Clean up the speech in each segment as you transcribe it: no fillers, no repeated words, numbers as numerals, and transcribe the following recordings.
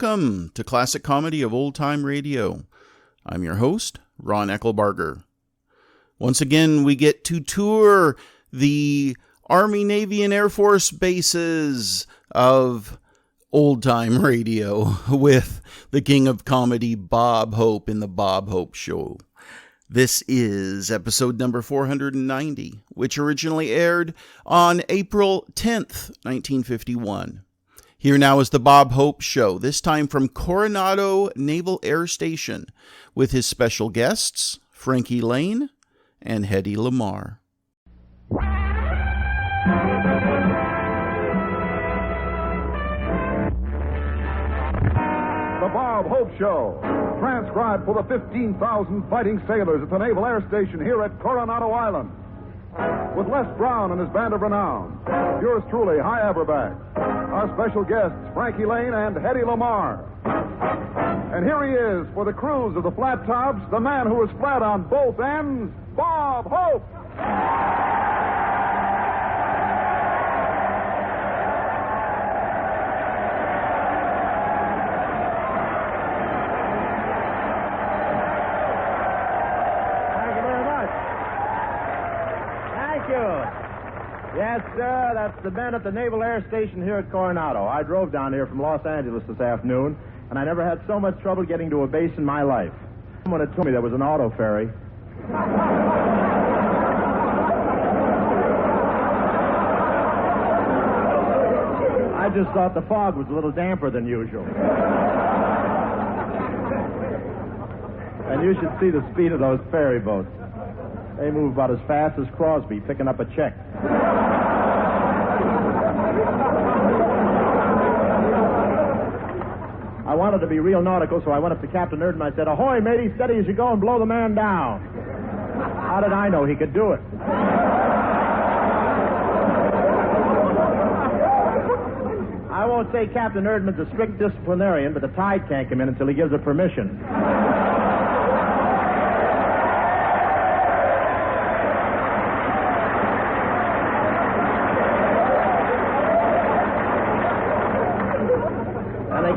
welcome to Classic Comedy of Old Time Radio. I'm your host, Ron Eckelbarger. Once again, we get to tour the Army, Navy, and Air Force bases of Old Time Radio with the king of comedy, Bob Hope, in the Bob Hope Show. This is episode number 490, which originally aired on April 10th, 1951. Here now is the Bob Hope Show, this time from Coronado Naval Air Station, with his special guests, Frankie Laine and Hedy Lamarr. The Bob Hope Show, transcribed for the 15,000 fighting sailors at the Naval Air Station here at Coronado Island. With Les Brown and his band of renown, yours truly, High Averback. Our special guests, Frankie Lane and Hedy Lamarr. And here he is, for the crews of the Flat Tops, the man who is flat on both ends, Bob Hope. Yes, sir, that's the men at the Naval Air Station here at Coronado. I drove down here from Los Angeles this afternoon, and I never had so much trouble getting to a base in my life. Someone had told me there was an auto ferry. I just thought the fog was a little damper than usual. And you should see the speed of those ferry boats. They move about as fast as Crosby picking up a check. I wanted to be real nautical, so I went up to Captain Erdman. I said, "Ahoy, matey, steady as you go and blow the man down." How did I know he could do it? I won't say Captain Erdman's a strict disciplinarian, but the tide can't come in until he gives it permission.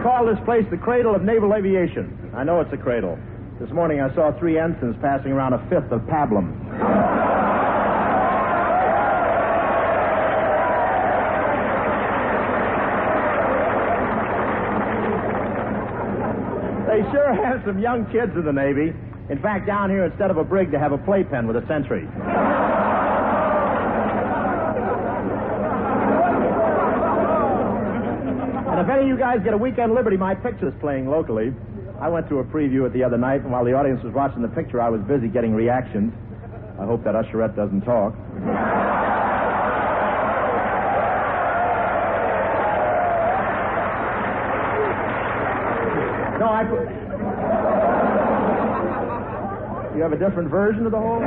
Call this place the Cradle of Naval Aviation. I know it's a cradle. This morning I saw 3 ensigns passing around a fifth of pablum. They sure have some young kids in the Navy. In fact, down here, instead of a brig, they have a playpen with a sentry. And if any of you guys get a weekend liberty, my picture's playing locally. I went to a preview it the other night, and while the audience was watching the picture, I was busy getting reactions. I hope that usherette doesn't talk. No, You have a different version of the whole?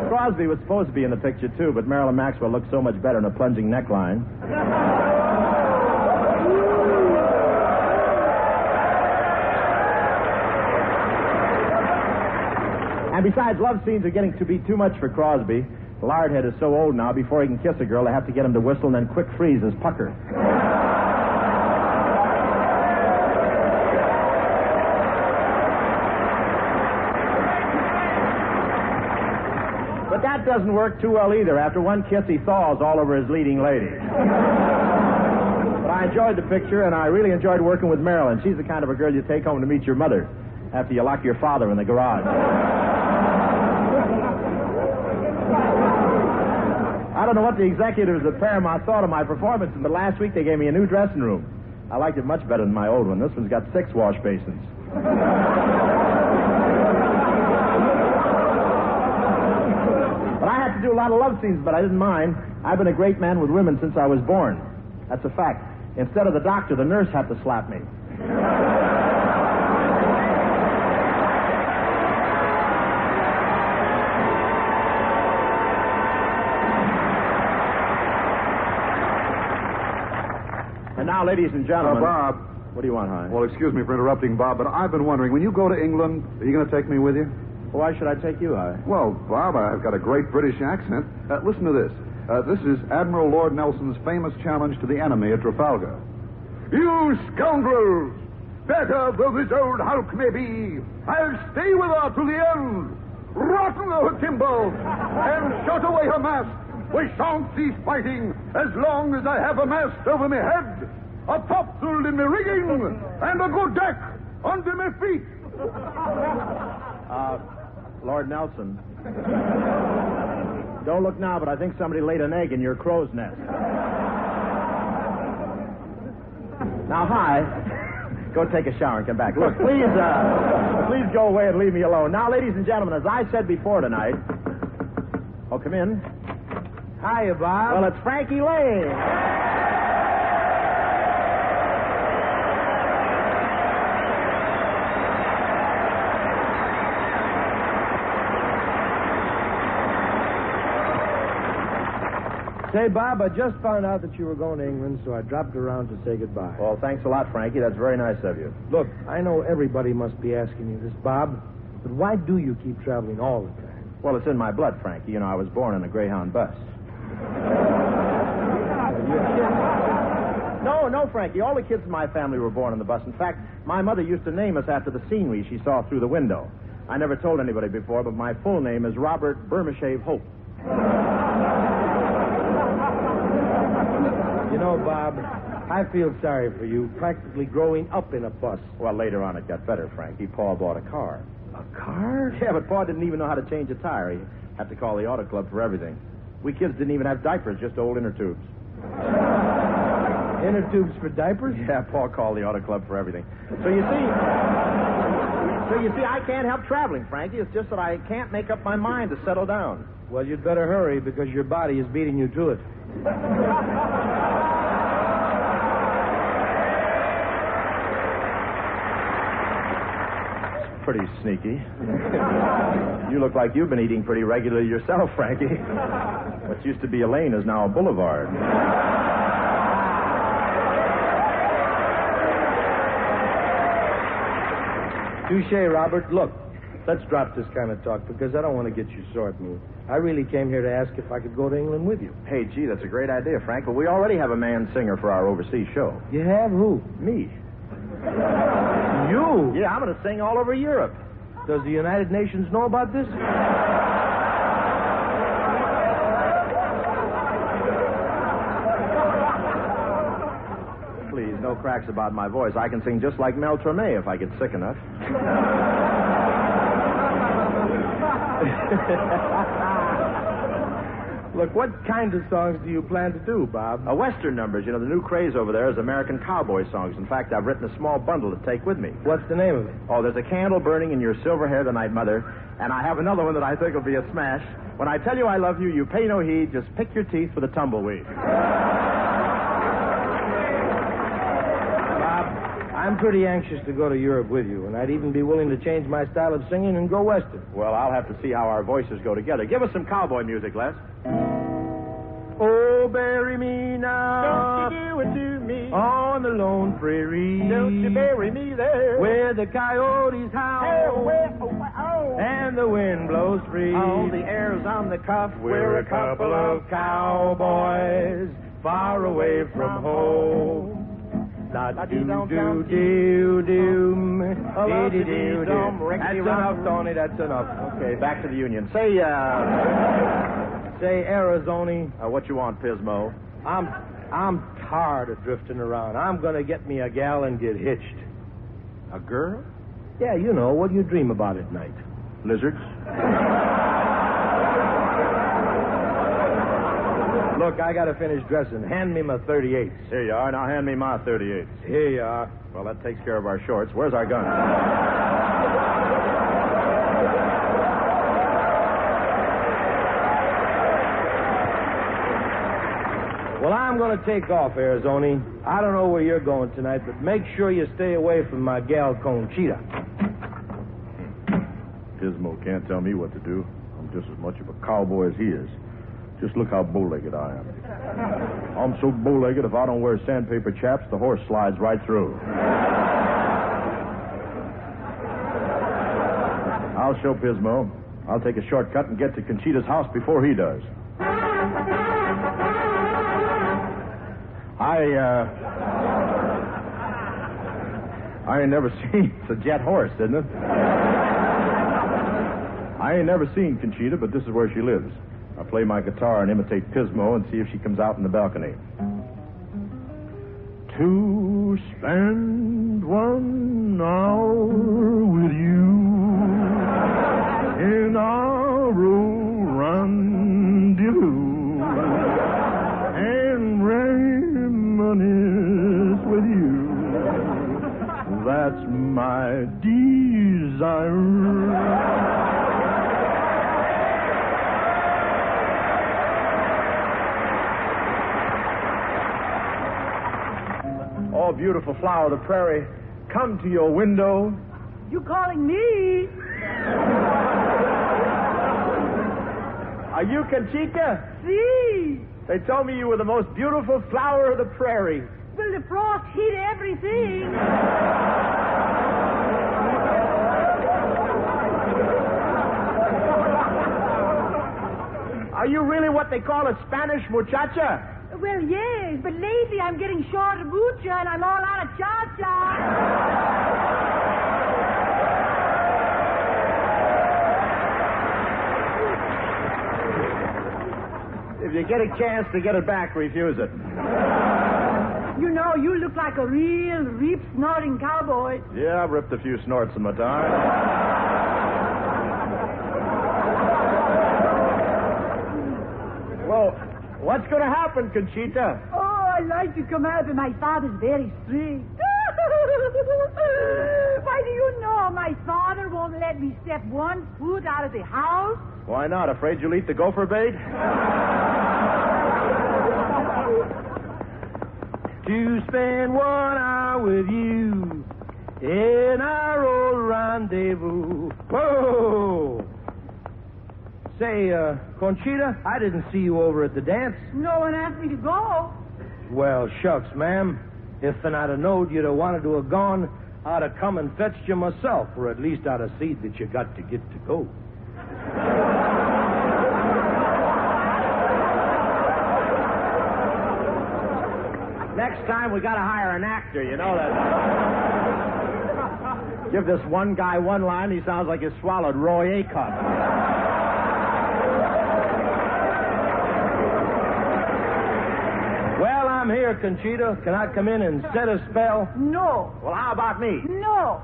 Crosby was supposed to be in the picture, too, but Marilyn Maxwell looked so much better in a plunging neckline. And besides, love scenes are getting to be too much for Crosby. The lard-head is so old now, before he can kiss a girl, they have to get him to whistle and then quick freeze his pucker. But that doesn't work too well either. After one kiss, he thaws all over his leading lady. But I enjoyed the picture, and I really enjoyed working with Marilyn. She's the kind of a girl you take home to meet your mother after you lock your father in the garage. I don't know what the executives at Paramount thought of my performance, but last week they gave me a new dressing room. I liked it much better than my old one. This one's got 6 wash basins. But I had to do a lot of love scenes, but I didn't mind. I've been a great man with women since I was born. That's a fact. Instead of the doctor, the nurse had to slap me. And now, ladies and gentlemen... Bob. What do you want, High? Well, excuse me for interrupting, Bob, but I've been wondering, when you go to England, are you going to take me with you? Why should I take you, High? Well, Bob, I've got a great British accent. Listen to this. This is Admiral Lord Nelson's famous challenge to the enemy at Trafalgar. You scoundrels! Better though this old hulk may be, I'll stay with her to the end. Rotten her timbers and shut away her mast. We shan't cease fighting as long as I have a mast over my head, a topsail in my rigging, and a good deck under my feet. Lord Nelson. Don't look now, but I think somebody laid an egg in your crow's nest. Now, High, go take a shower and come back. Look, please go away and leave me alone. Now, ladies and gentlemen, as I said before tonight... Oh, come in. Hiya, Bob. Well, it's Frankie Lane. Say, Bob, I just found out that you were going to England, so I dropped around to say goodbye. Well, thanks a lot, Frankie. That's very nice of you. Look, I know everybody must be asking you this, Bob, but why do you keep traveling all the time? Well, it's in my blood, Frankie. You know, I was born in a Greyhound bus. No, Frankie. All the kids in my family were born on the bus. In fact, my mother used to name us after the scenery she saw through the window. I never told anybody before, but my full name is Robert Burmashave Hope. You know, Bob, I feel sorry for you, practically growing up in a bus. Well, later on it got better, Frankie. Pa bought a car. A car? Yeah, but Pa didn't even know how to change a tire. He had to call the auto club for everything. We kids didn't even have diapers, just old inner tubes. Inner tubes for diapers? Yeah, Pa called the auto club for everything. So you see, I can't help traveling, Frankie. It's just that I can't make up my mind to settle down. Well, you'd better hurry because your body is beating you to it. Pretty sneaky. You look like you've been eating pretty regularly yourself, Frankie. What used to be a lane is now a boulevard. Touché, Robert. Look, let's drop this kind of talk because I don't want to get you sore at me. I really came here to ask if I could go to England with you. Hey, gee, that's a great idea, Frank. But we already have a man singer for our overseas show. You have? Who? Me. You? Yeah, I'm going to sing all over Europe. Does the United Nations know about this? Please, no cracks about my voice. I can sing just like Mel Torme if I get sick enough. Look, what kind of songs do you plan to do, Bob? Western numbers. You know, the new craze over there is American cowboy songs. In fact, I've written a small bundle to take with me. What's the name of it? Oh, there's a candle burning in your silver hair tonight, Mother. And I have another one that I think will be a smash. When I tell you I love you, you pay no heed. Just pick your teeth for the tumbleweed. Bob, I'm pretty anxious to go to Europe with you, and I'd even be willing to change my style of singing and go Western. Well, I'll have to see how our voices go together. Give us some cowboy music, Les. Oh, bury me now. Don't you do it to me. On the lone prairie. Don't you bury me there. Where the coyotes howl. And the wind blows free. All the air's on the cuff. We're a couple of cowboys far away from home. La-do-do-do-do-doom. That's enough, Tony. That's enough. Okay, back to the Union. Say, Arizona. What you want, Pismo? I'm tired of drifting around. I'm going to get me a gal and get hitched. A girl? Yeah, you know, what do you dream about at night? Lizards? Look, I got to finish dressing. Hand me my 38s. Here you are. Now hand me my 38s. Here you are. Well, that takes care of our shorts. Where's our gun? Well, I'm going to take off, Arizona. I don't know where you're going tonight, but make sure you stay away from my gal Conchita. Pismo can't tell me what to do. I'm just as much of a cowboy as he is. Just look how bow-legged I am. I'm so bow-legged, if I don't wear sandpaper chaps, the horse slides right through. I'll show Pismo. I'll take a shortcut and get to Conchita's house before he does. I ain't never seen... It's a jet horse, isn't it? I ain't never seen Conchita, but this is where she lives. I'll play my guitar and imitate Pismo and see if she comes out in the balcony. To spend 1 hour with you in our rendezvous and reminisce with you. That's my desire. Oh, beautiful flower of the prairie, come to your window. You calling me? Are you Conchita? See? They told me you were the most beautiful flower of the prairie. Well, the frost hit everything. Are you really what they call a Spanish muchacha? Well, yes, but lately I'm getting short of mucha and I'm all out of cha-cha. If you get a chance to get it back, refuse it. You know, you look like a real reap-snorting cowboy. Yeah, I've ripped a few snorts in my time. Well, what's going to happen, Conchita? Oh, I'd like to come out, but my father's very strict. Why, do you know my father won't let me step 1 foot out of the house? Why not? Afraid you'll eat the gopher bait? To spend 1 hour with you in our old rendezvous. Whoa! Say, Conchita, I didn't see you over at the dance. No one asked me to go. Well, shucks, ma'am. If I'd have known you'd have wanted to have gone, I'd have come and fetched you myself, or at least I'd have seen that you got to get to go. Next time we gotta hire an actor, you know that. Give this one guy one line, he sounds like he swallowed Roy Acuff. Well, I'm here, Conchita. Can I come in and set a spell? No. Well, how about me? No.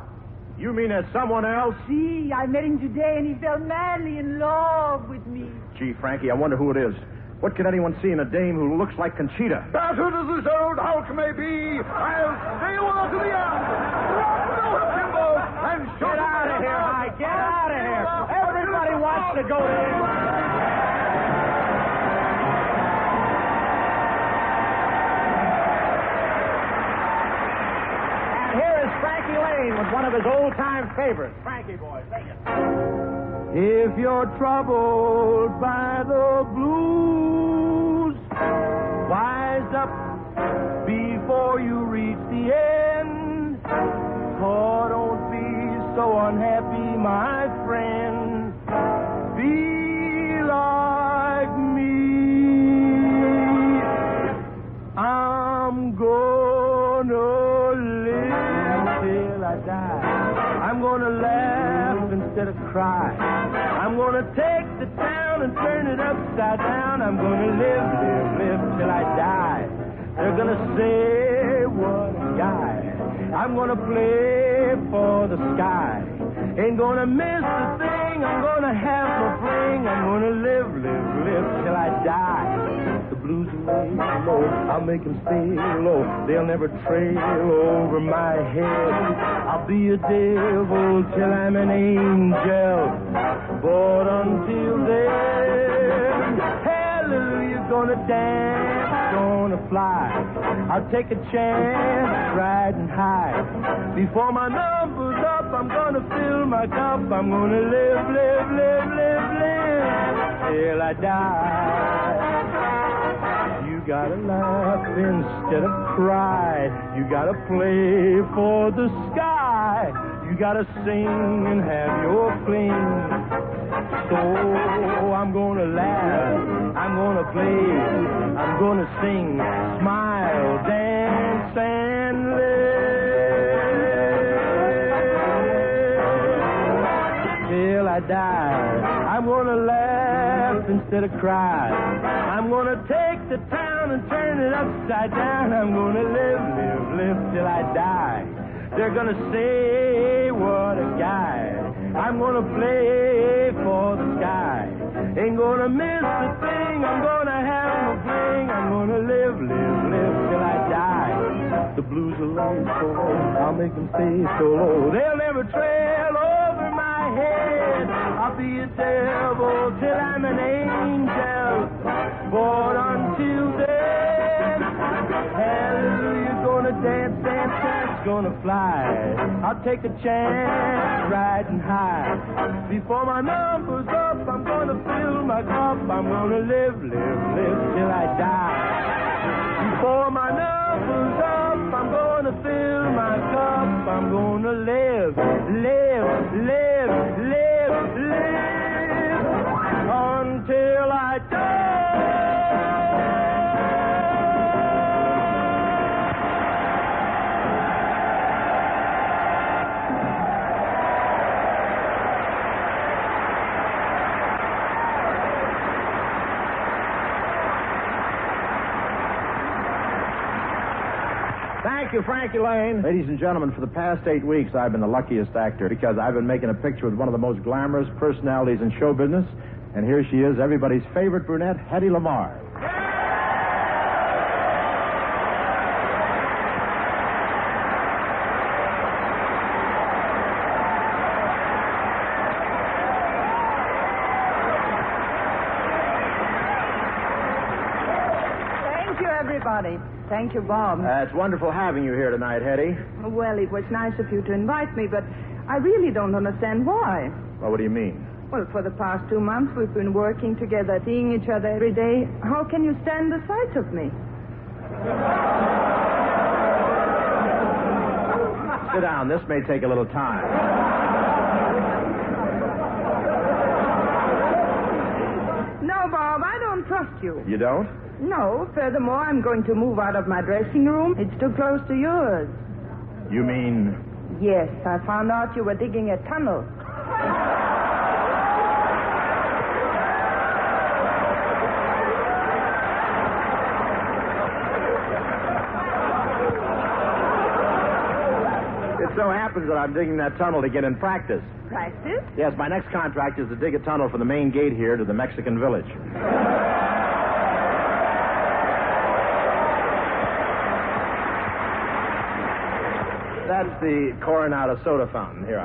You mean there's someone else? See, I met him today and he fell madly in love with me. Gee, Frankie, I wonder who it is. What can anyone see in a dame who looks like Conchita? Battered as this old hulk may be, I'll stay on to the end. And Get out of here, Mike. Get out of here. Everybody wants to go to England. And here is Frankie Lane with one of his old-time favorites. Frankie, boy, sing it. If you're troubled by the blues, wise up before you reach the end. Oh, don't be so unhappy, my friend. Be like me. I'm gonna live till I die. I'm gonna laugh instead of cry. I'm gonna take the town and turn it upside down. I'm gonna live till I die. They're gonna say what a guy. I'm gonna play for the sky. Ain't gonna miss a thing. I'm gonna have my fling. I'm gonna live till I die. The blues lay low. I'll make them stay low. They'll never trail over my head. I'll be a devil till I'm an angel. But until then, hallelujah, gonna dance, gonna fly. I'll take a chance, riding high. Before my number's up, I'm gonna fill my cup. I'm gonna live till I die. You gotta laugh instead of cry. You gotta play for the sky. You gotta sing and have your fling. So I'm gonna laugh, I'm gonna play, I'm gonna sing, smile, dance, and live till I die. I'm gonna laugh instead of cry. I'm gonna take the town and turn it upside down. I'm gonna live, live, live till I die. They're gonna say, what a guy. I'm gonna play for the sky. Ain't gonna miss a thing. I'm gonna have no fling. I'm gonna live, live, live till I die. The blues will lay so low. I'll make them stay so low. They'll never trail over my head. I'll be a devil till I'm an angel. But until then, hallelujah, gonna dance, dance, dance, gonna fly. I'll take a chance riding high. Before my number's up, I'm gonna fill my cup. I'm gonna live, live, live till I die. Before my number's up, I'm gonna fill my cup. I'm gonna live, live, live, live, live until I die. Thank you, Frankie Lane. Ladies and gentlemen, for the past 8 weeks, I've been the luckiest actor because I've been making a picture with one of the most glamorous personalities in show business. And here she is, everybody's favorite brunette, Hedy Lamarr. Thank you, everybody. Thank you, Bob. It's wonderful having you here tonight, Hedy. Well, it was nice of you to invite me, but I really don't understand why. Well, what do you mean? Well, for the past 2 months, we've been working together, seeing each other every day. How can you stand the sight of me? Sit down. This may take a little time. No, Bob, I don't trust you. You don't? No. Furthermore, I'm going to move out of my dressing room. It's too close to yours. You mean... Yes, I found out you were digging a tunnel. It so happens that I'm digging that tunnel to get in practice. Practice? Yes, my next contract is to dig a tunnel from the main gate here to the Mexican village. That's the Coronado soda fountain here.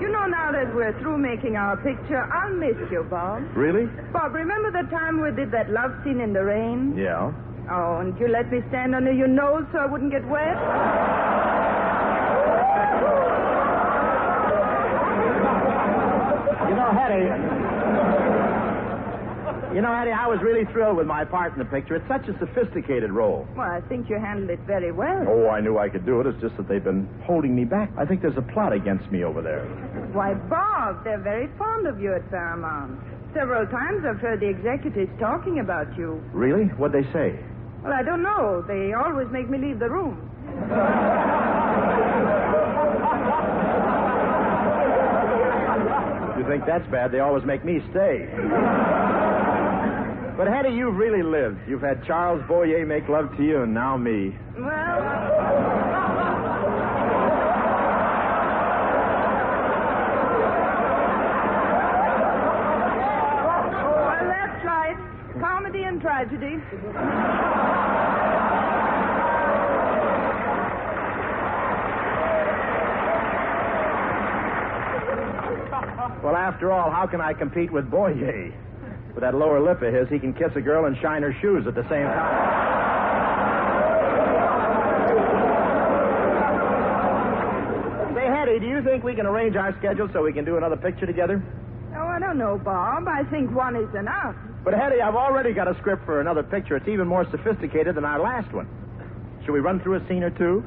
You know, now that we're through making our picture, I'll miss you, Bob. Really? Bob, remember the time we did that love scene in the rain? Yeah. Oh, and you let me stand under your nose so I wouldn't get wet? You know, Hedy, I was really thrilled with my part in the picture. It's such a sophisticated role. Well, I think you handled it very well. Oh, I knew I could do it. It's just that they've been holding me back. I think there's a plot against me over there. Why, Bob, they're very fond of you at Paramount. Several times I've heard the executives talking about you. Really? What'd they say? Well, I don't know. They always make me leave the room. You think that's bad? They always make me stay. But, Hedy, you've really lived. You've had Charles Boyer make love to you, and now me. Well, that's right. Comedy and tragedy. Well, after all, how can I compete with Boyer? With that lower lip of his, he can kiss a girl and shine her shoes at the same time. Say, Hedy, do you think we can arrange our schedule so we can do another picture together? Oh, I don't know, Bob. I think one is enough. But, Hedy, I've already got a script for another picture. It's even more sophisticated than our last one. Should we run through a scene or two?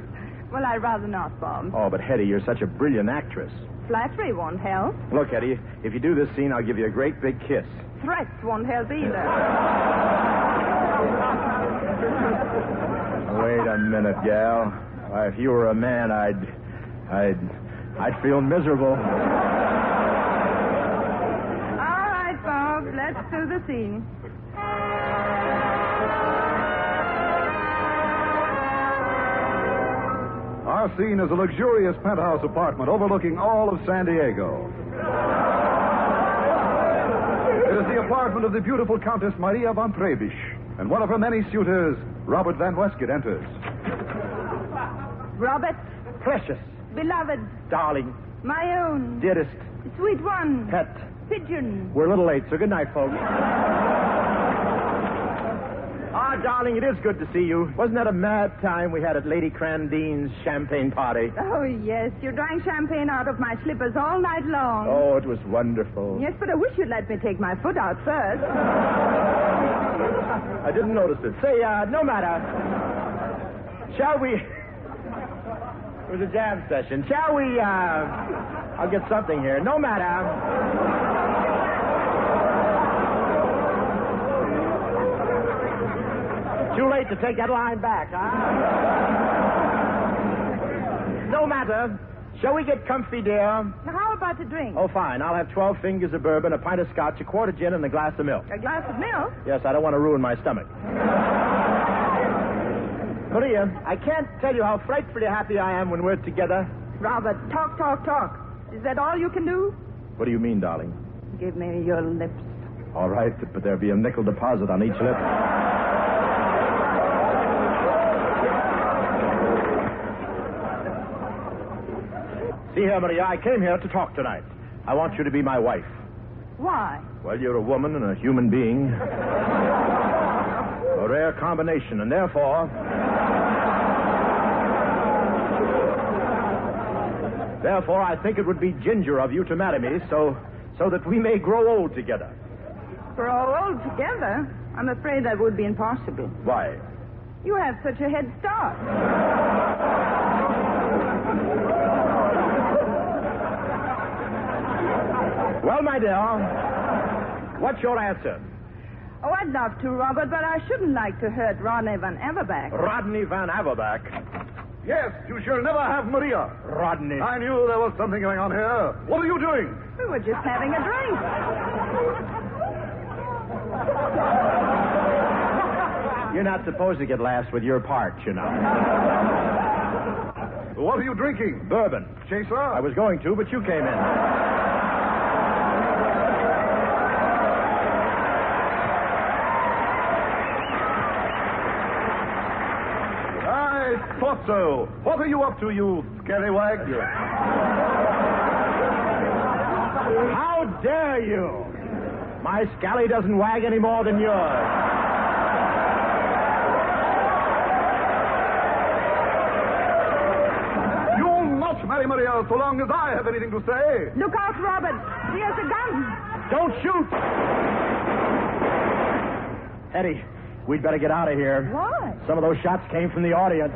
Well, I'd rather not, Bob. Oh, but Hedy, you're such a brilliant actress. Flattery won't help. Look, Hedy, if you do this scene, I'll give you a great big kiss. Threats won't help either. Wait a minute, gal. Why, if you were a man, I'd feel miserable. All right, Bob, let's do the scene. Our scene is a luxurious penthouse apartment overlooking all of San Diego. It is the apartment of the beautiful Countess Maria von Trebisch, and one of her many suitors, Robert Van Westgate, enters. Robert, Precious, beloved, darling, my own, dearest, sweet one, pet. pigeon. We're a little late, so good night, folks. Ah, darling, it is good to see you. Wasn't that a mad time we had at Lady Crandine's champagne party? Oh, yes, you drank champagne out of my slippers all night long. Oh, it was wonderful. Yes, but I wish you'd let me take my foot out first. I didn't notice it. Say, no matter. Shall we... It was a jam session. Shall we, I'll get something here. No matter. Too late to take that line back, huh? No matter. Shall we get comfy, dear? Now, how about the drink? Oh, fine. I'll have 12 fingers of bourbon, a pint of scotch, a quart of gin, and a glass of milk. A glass of milk? Yes, I don't want to ruin my stomach. Maria, I can't tell you how frightfully happy I am when we're together. Robert, talk. Is that all you can do? What do you mean, darling? Give me your lips. All right, but there'll be a nickel deposit on each lip. See here, Maria, I came here to talk tonight. I want you to be my wife. Why? Well, you're a woman and a human being. A rare combination, and therefore... Therefore, I think it would be ginger of you to marry me so that we may grow old together. Grow old together? I'm afraid that would be impossible. Why? You have such a head start. Well, my dear, what's your answer? Oh, I'd love to, Robert, but I shouldn't like to hurt Rodney Van Everback. Rodney Van Everback? Yes, you shall never have Maria. Rodney. I knew there was something going on here. What are you doing? We were just having a drink. You're not supposed to get last with your part, you know. What are you drinking? Bourbon. Chaser? I was going to, but you came in. I thought so. What are you up to, you scallywag? How dare you? My scally doesn't wag any more than yours. You'll not marry Maria so long as I have anything to say. Look out, Robert. He has a gun. Don't shoot! Eddie, we'd better get out of here. Why? Some of those shots came from the audience.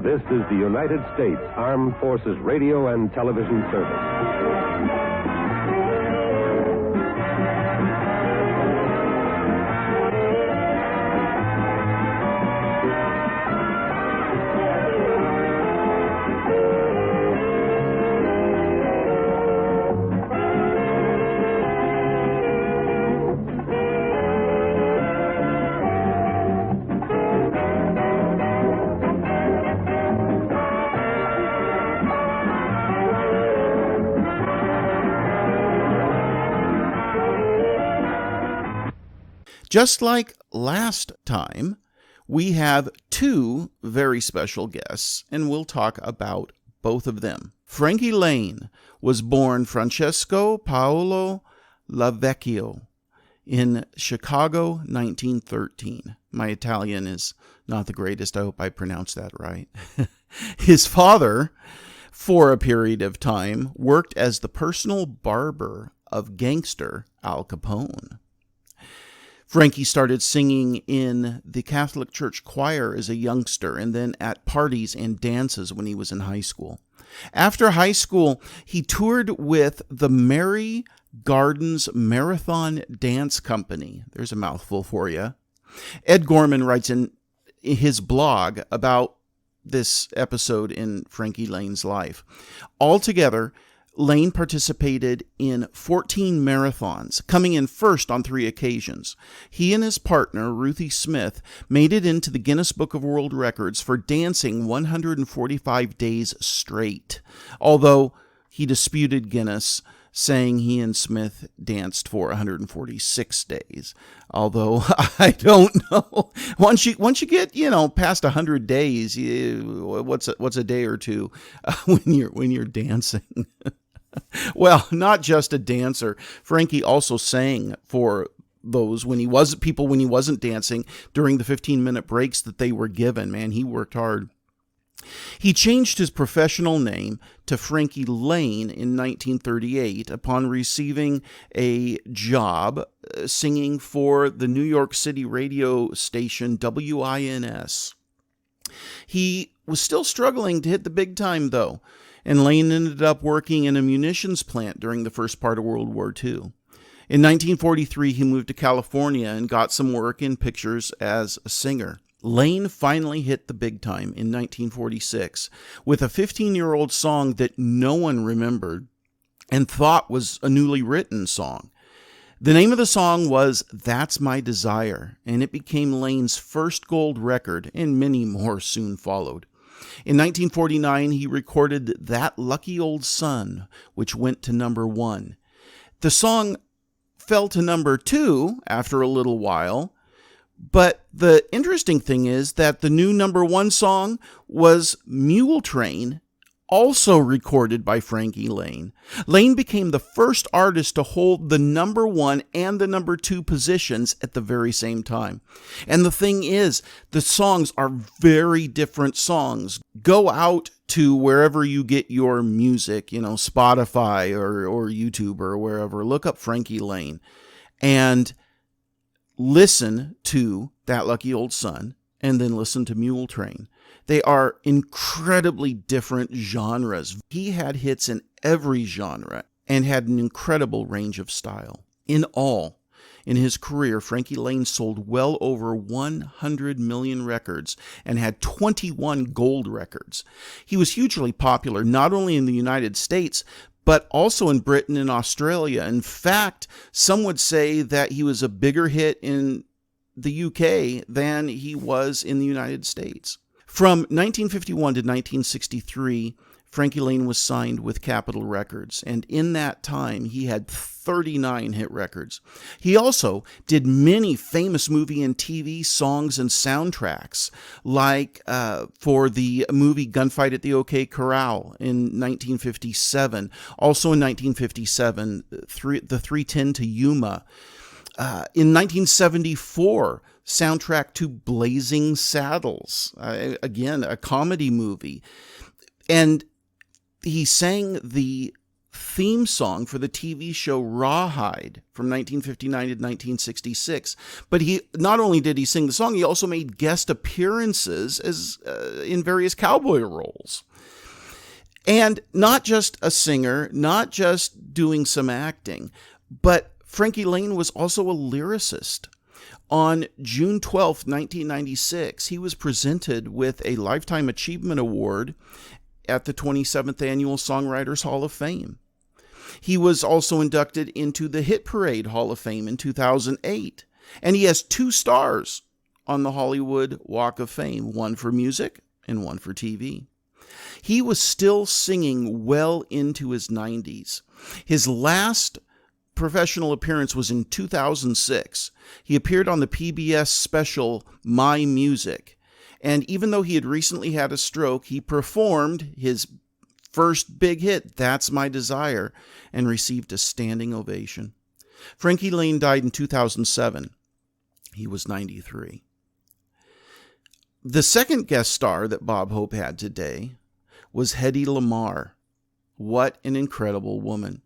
This is the United States Armed Forces Radio and Television Service. Just like last time, we have two very special guests, and we'll talk about both of them. Frankie Lane was born Francesco Paolo Lavecchio in Chicago, 1913. My Italian is not the greatest. I hope I pronounced that right. His father, for a period of time, worked as the personal barber of gangster Al Capone. Frankie started singing in the Catholic Church choir as a youngster and then at parties and dances when he was in high school. After high school, he toured with the Mary Gardens Marathon Dance Company. There's a mouthful for you. Ed Gorman writes in his blog about this episode in Frankie Lane's life. Altogether, Lane participated in 14 marathons, coming in first on 3 occasions. He and his partner, Ruthie Smith, made it into the Guinness Book of World Records for dancing 145 days straight, although he disputed Guinness, saying he and Smith danced for 146 days. Although I don't know. Once you get past 100 days, what's a day or two when you're dancing? Well, not just a dancer. Frankie also sang for those when he wasn't dancing during the 15-minute breaks that they were given. Man, he worked hard. He changed his professional name to Frankie Lane in 1938 upon receiving a job singing for the New York City radio station WINS. He was still struggling to hit the big time, though, and Lane ended up working in a munitions plant during the first part of World War II. In 1943, he moved to California and got some work in pictures as a singer. Lane finally hit the big time in 1946 with a 15-year-old song that no one remembered and thought was a newly written song. The name of the song was That's My Desire, and it became Lane's first gold record, and many more soon followed. In 1949, he recorded That Lucky Old Sun, which went to number 1. The song fell to number 2 after a little while, but the interesting thing is that the new number 1 song was Mule Train, also recorded by Frankie Lane. Lane became the first artist to hold the number 1 and the number 2 positions at the very same time. And the thing is, the songs are very different songs. Go out to wherever you get your music, Spotify or YouTube or wherever. Look up Frankie Lane and listen to That Lucky Old Sun and then listen to Mule Train. They are incredibly different genres. He had hits in every genre and had an incredible range of style. In all, in his career, Frankie Lane sold well over 100 million records and had 21 gold records. He was hugely popular not only in the United States, but also in Britain and Australia. In fact, some would say that he was a bigger hit in the UK than he was in the United States. From 1951 to 1963, Frankie Lane was signed with Capitol Records, and in that time, he had 39 hit records. He also did many famous movie and TV songs and soundtracks, like for the movie Gunfight at the OK Corral in 1957. Also in 1957, the 3:10 to Yuma. In 1974, soundtrack to Blazing Saddles, again, a comedy movie. And he sang the theme song for the TV show Rawhide from 1959 to 1966. But he not only did he sing the song, he also made guest appearances as in various cowboy roles. And not just a singer, not just doing some acting, but Frankie Lane was also a lyricist. On June 12, 1996, he was presented with a Lifetime Achievement Award at the 27th Annual Songwriters Hall of Fame. He was also inducted into the Hit Parade Hall of Fame in 2008, and he has 2 stars on the Hollywood Walk of Fame, one for music and one for TV. He was still singing well into his 90s. His last professional appearance was in 2006. He appeared on the PBS special My Music, and even though he had recently had a stroke, he performed his first big hit, That's My Desire, and received a standing ovation. Frankie Lane died in 2007. He was 93. The second guest star that Bob Hope had today was Hedy Lamarr. What an incredible woman.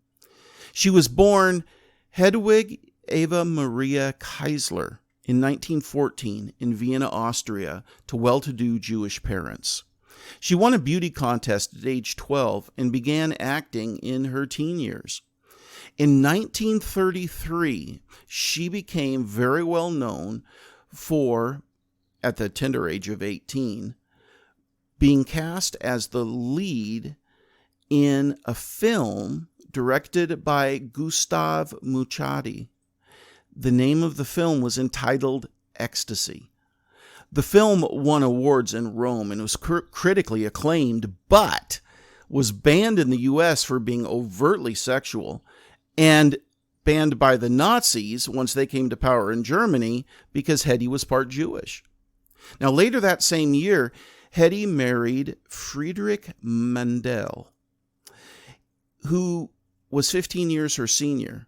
She was born Hedwig Eva Maria Keisler in 1914 in Vienna, Austria, to well-to-do Jewish parents. She won a beauty contest at age 12 and began acting in her teen years. In 1933, she became very well known for, at the tender age of 18, being cast as the lead in a film directed by Gustav Muchadi. The name of the film was entitled Ecstasy. The film won awards in Rome and was critically acclaimed, but was banned in the U.S. for being overtly sexual, and banned by the Nazis once they came to power in Germany because Hedy was part Jewish. Now, later that same year, Hedy married Friedrich Mandel, who was 15 years her senior.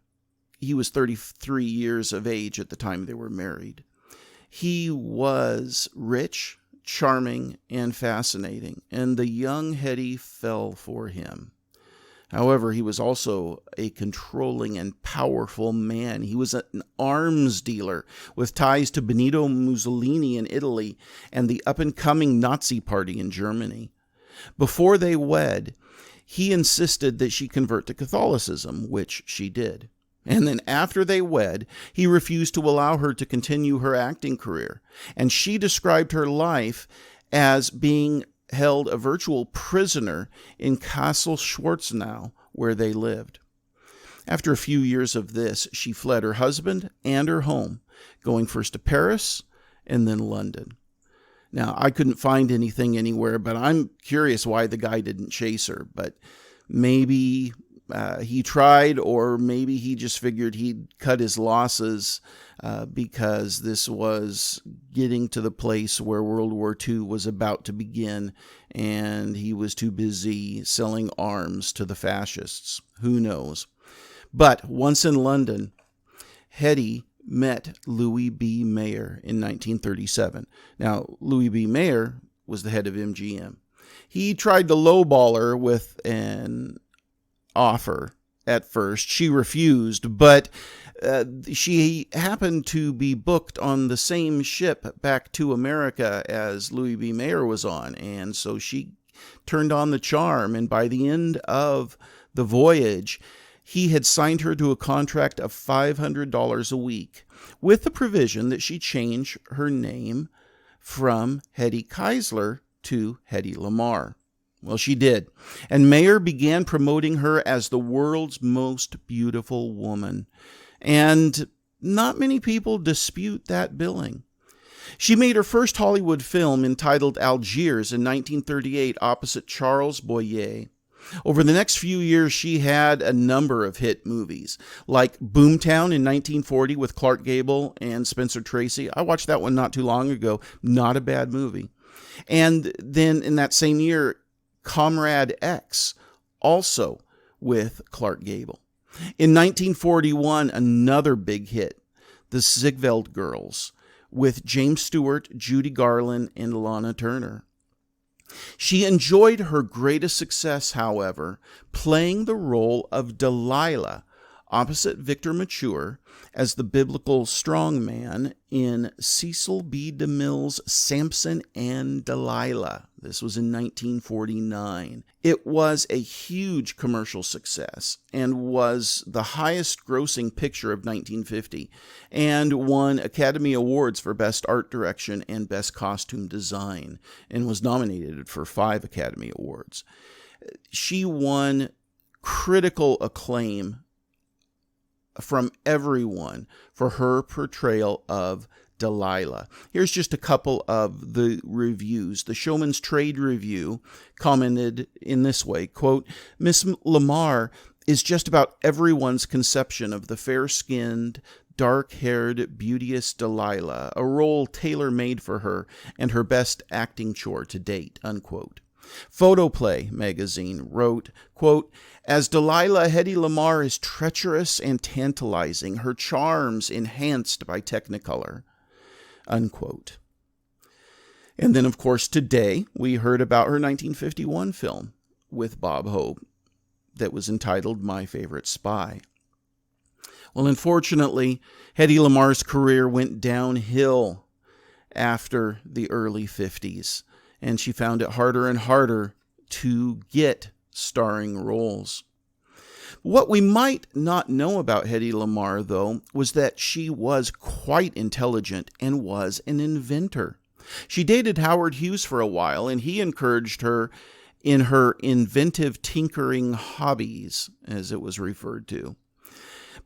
He was 33 years of age at the time they were married. He was rich, charming, and fascinating, and the young Hedy fell for him. However, he was also a controlling and powerful man. He was an arms dealer with ties to Benito Mussolini in Italy and the up-and-coming Nazi Party in Germany. Before they wed, he insisted that she convert to Catholicism, which she did. And then after they wed, he refused to allow her to continue her acting career. And she described her life as being held a virtual prisoner in Castle Schwarzenau, where they lived. After a few years of this, she fled her husband and her home, going first to Paris and then London. Now, I couldn't find anything anywhere, but I'm curious why the guy didn't chase her. But maybe he tried, or maybe he just figured he'd cut his losses because this was getting to the place where World War II was about to begin, and he was too busy selling arms to the fascists. Who knows? But once in London, Hedy met Louis B. Mayer in 1937. Now, Louis B. Mayer was the head of MGM. He tried to lowball her with an offer at first. She refused, but she happened to be booked on the same ship back to America as Louis B. Mayer was on, and so she turned on the charm, and by the end of the voyage, he had signed her to a contract of $500 a week, with the provision that she change her name from Hedy Keisler to Hedy Lamarr. Well, she did, and Mayer began promoting her as the world's most beautiful woman, and not many people dispute that billing. She made her first Hollywood film entitled Algiers in 1938 opposite Charles Boyer. Over the next few years, she had a number of hit movies, like Boomtown in 1940 with Clark Gable and Spencer Tracy. I watched that one not too long ago. Not a bad movie. And then in that same year, Comrade X, also with Clark Gable. In 1941, another big hit, The Ziegfeld Girls, with James Stewart, Judy Garland, and Lana Turner. She enjoyed her greatest success, however, playing the role of Delilah opposite Victor Mature as the biblical strongman in Cecil B. DeMille's Samson and Delilah. This was in 1949. It was a huge commercial success and was the highest grossing picture of 1950 and won Academy Awards for Best Art Direction and Best Costume Design and was nominated for 5 Academy Awards. She won critical acclaim from everyone for her portrayal of Delilah. Here's just a couple of the reviews. The Showman's Trade Review commented in this way, quote, "Miss Lamarr is just about everyone's conception of the fair-skinned, dark-haired, beauteous Delilah, a role tailor-made for her and her best acting chore to date," unquote. Photoplay magazine wrote, quote, "As Delilah, Hedy Lamarr is treacherous and tantalizing, her charms enhanced by Technicolor," unquote. And then, of course, today we heard about her 1951 film with Bob Hope that was entitled My Favorite Spy. Well, unfortunately, Hedy Lamarr's career went downhill after the early 50s. And she found it harder and harder to get starring roles. What we might not know about Hedy Lamarr, though, was that she was quite intelligent and was an inventor. She dated Howard Hughes for a while, and he encouraged her in her inventive tinkering hobbies, as it was referred to.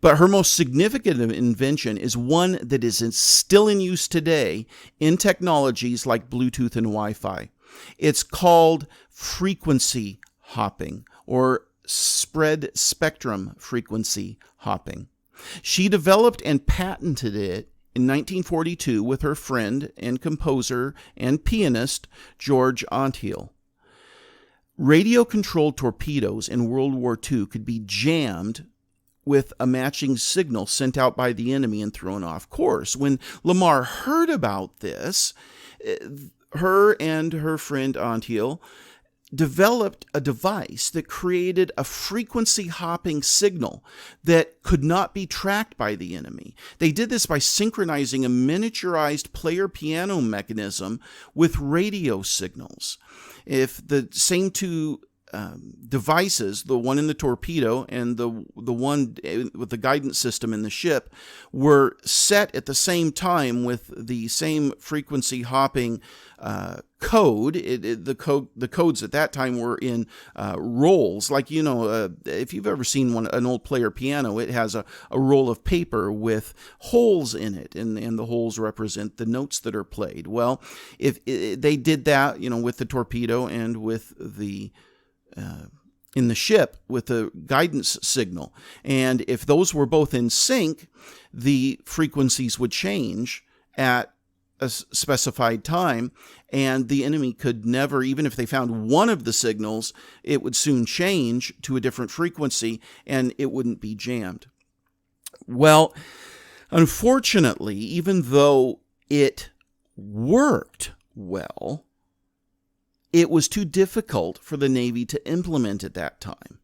But her most significant invention is one that is still in use today in technologies like Bluetooth and Wi-Fi. It's called frequency hopping, or spread spectrum frequency hopping. She developed and patented it in 1942 with her friend and composer and pianist George Antheil. Radio-controlled torpedoes in World War II could be jammed with a matching signal sent out by the enemy and thrown off course. When Lamarr heard about this, her and her friend Antheil developed a device that created a frequency hopping signal that could not be tracked by the enemy. They did this by synchronizing a miniaturized player piano mechanism with radio signals. If the same two devices, the one in the torpedo and the one with the guidance system in the ship, were set at the same time with the same frequency hopping code. The codes at that time were in rolls. Like, if you've ever seen an old player piano, it has a roll of paper with holes in it, and the holes represent the notes that are played. Well, if they did that, with the torpedo and with the in the ship with the guidance signal. And if those were both in sync, the frequencies would change at a specified time, and the enemy could never, even if they found one of the signals, it would soon change to a different frequency and it wouldn't be jammed. Well, unfortunately, even though it worked well, it was too difficult for the Navy to implement at that time.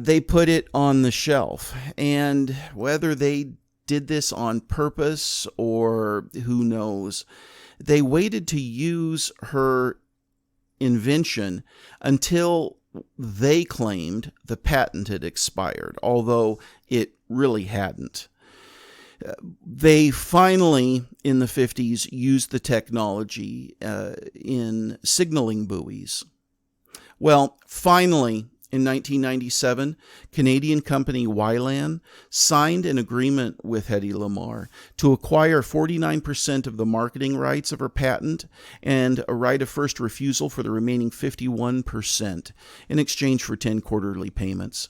They put it on the shelf, and whether they did this on purpose or who knows, they waited to use her invention until they claimed the patent had expired, although it really hadn't. They finally, in the 50s, used the technology in signaling buoys. Well, finally, in 1997, Canadian company Wylan signed an agreement with Hedy Lamarr to acquire 49% of the marketing rights of her patent and a right of first refusal for the remaining 51% in exchange for 10 quarterly payments.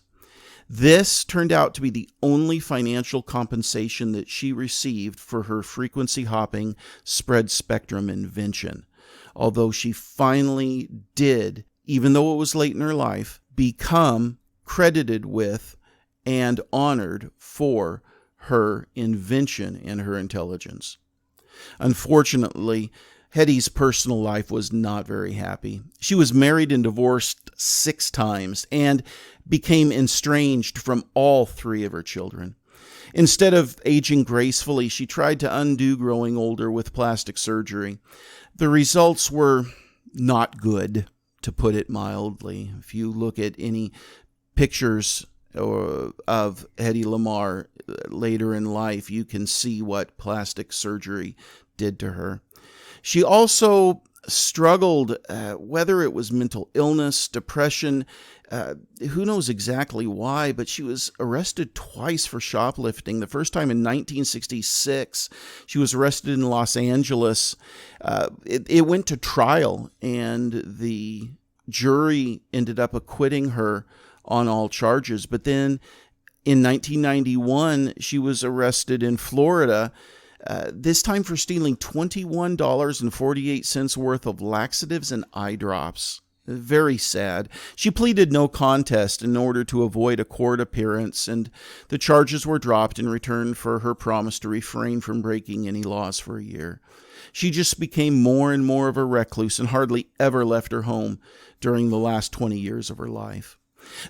This turned out to be the only financial compensation that she received for her frequency hopping spread spectrum invention, although she finally did, even though it was late in her life, become credited with and honored for her invention and her intelligence. Unfortunately, Hedy's personal life was not very happy. She was married and divorced 6 times and became estranged from all 3 of her children. Instead of aging gracefully, she tried to undo growing older with plastic surgery. The results were not good, to put it mildly. If you look at any pictures of Hedy Lamarr later in life, you can see what plastic surgery did to her. She also struggled, whether it was mental illness, depression, who knows exactly why, but she was arrested twice for shoplifting. The first time in 1966, she was arrested in Los Angeles. It went to trial, and the jury ended up acquitting her on all charges. But then in 1991, she was arrested in Florida, this time for stealing $21.48 worth of laxatives and eye drops. Very sad. She pleaded no contest in order to avoid a court appearance, and the charges were dropped in return for her promise to refrain from breaking any laws for a year. She just became more and more of a recluse and hardly ever left her home during the last 20 years of her life.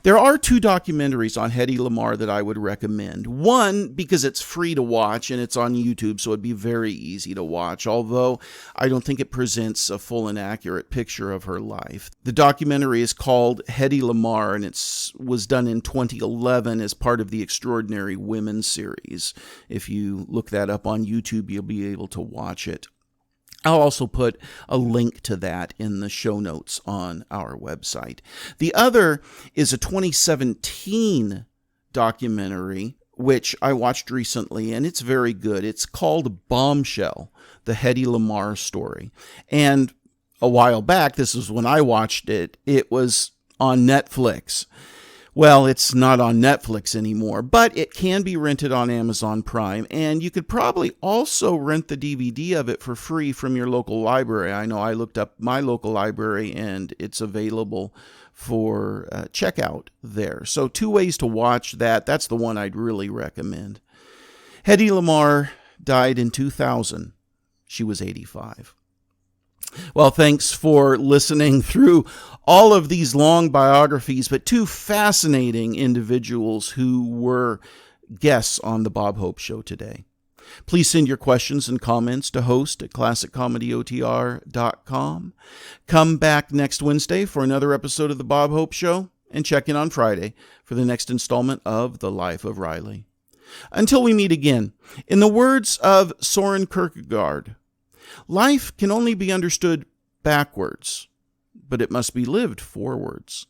There are 2 documentaries on Hedy Lamarr that I would recommend. One, because it's free to watch and it's on YouTube, so it'd be very easy to watch, although I don't think it presents a full and accurate picture of her life. The documentary is called Hedy Lamarr, and it was done in 2011 as part of the Extraordinary Women series. If you look that up on YouTube, you'll be able to watch it. I'll also put a link to that in the show notes on our website. The other is a 2017 documentary, which I watched recently, and it's very good. It's called Bombshell, the Hedy Lamarr story. And a while back, this is when I watched it, it was on Netflix. Well, it's not on Netflix anymore, but it can be rented on Amazon Prime, and you could probably also rent the DVD of it for free from your local library. I know I looked up my local library, and it's available for checkout there. So 2 ways to watch that. That's the one I'd really recommend. Hedy Lamarr died in 2000. She was 85. Well, thanks for listening through all of these long biographies, but 2 fascinating individuals who were guests on the Bob Hope Show today. Please send your questions and comments to host@classiccomedyotr.com. Come back next Wednesday for another episode of the Bob Hope Show, and check in on Friday for the next installment of The Life of Riley. Until we meet again, in the words of Soren Kierkegaard, life can only be understood backwards, but it must be lived forwards.